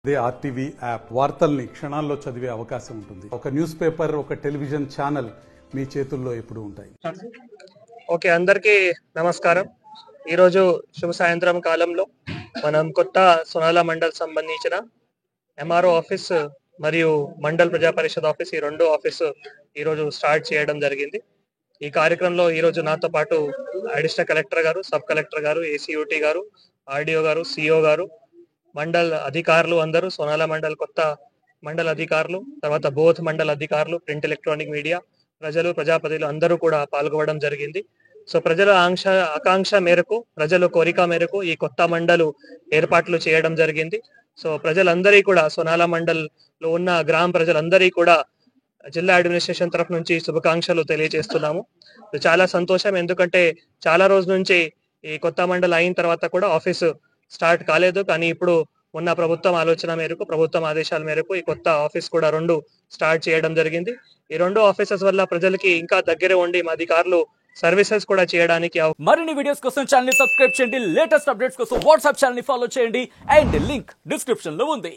అదే RTV app వార్తల్ని క్షణాల్లో చదివే అవకాశం ఉంటుంది. ఒక న్యూస్ పేపర్, ఒక టెలివిజన్ ఛానల్ మీ చేతుల్లో ఎప్పుడూ ఉంటాయి. ఓకే, అందరికీ నమస్కారం. ఈరోజు శుభ సాయంత్రం కాలంలో మనం కొత్త సోనాల మండల్ సంబంధించిన ఎంఆర్ఓ ఆఫీస్ మరియు మండల్ ప్రజా పరిషత్ ఆఫీస్, ఈ రెండు ఆఫీసు ఈరోజు స్టార్ట్ చేయడం జరిగింది. ఈ కార్యక్రమంలో ఈరోజు నాతో పాటు అడిషనల్ కలెక్టర్ గారు, సబ్ కలెక్టర్ గారు, ఏసీయూటీ గారు, ఆర్డీఓ గారు, సిఓ గారు, మండల్ అధికారులు, అందరూ సోనాల మండల్ కొత్త మండల్ అధికారులు, తర్వాత బోత్ మండల్ అధికారులు, ప్రింట్ ఎలక్ట్రానిక్ మీడియా, ప్రజలు, ప్రజాప్రతినిధులు అందరూ కూడా పాల్గొనడం జరిగింది. సో ప్రజల ఆకాంక్ష మేరకు, ప్రజల కోరిక మేరకు ఈ కొత్త మండలు ఏర్పాట్లు చేయడం జరిగింది. సో ప్రజలందరి కూడా, సోనాల మండల్ లో ఉన్న గ్రామ ప్రజలందరి కూడా జిల్లా అడ్మినిస్ట్రేషన్ తరఫు నుంచి శుభాకాంక్షలు తెలియజేస్తున్నాము. చాలా సంతోషం, ఎందుకంటే చాలా రోజుల నుంచి ఈ కొత్త మండల్ అయిన తర్వాత కూడా ఆఫీసు స్టార్ట్ కాలేదు. కానీ ఇప్పుడు ఉన్న ప్రభుత్వం ఆలోచన మేరకు, ప్రభుత్వం ఆదేశాల మేరకు ఈ కొత్త ఆఫీస్ కూడా రెండు స్టార్ట్ చేయడం జరిగింది. ఈ రెండు ఆఫీసెస్ వల్ల ప్రజలకి ఇంకా దగ్గర ఉండి మా అధికారులు సర్వీసెస్ కూడా చేయడానికి. మరిన్ని వీడియోస్ కోసం ఛానల్ ని సబ్స్క్రైబ్ చేయండి, లేటెస్ట్ అప్డేట్స్ కోసం వాట్సాప్ ఛానల్ ని ఫాలో చేయండి, అండ్ లింక్ డిస్క్రిప్షన్ లో ఉంది.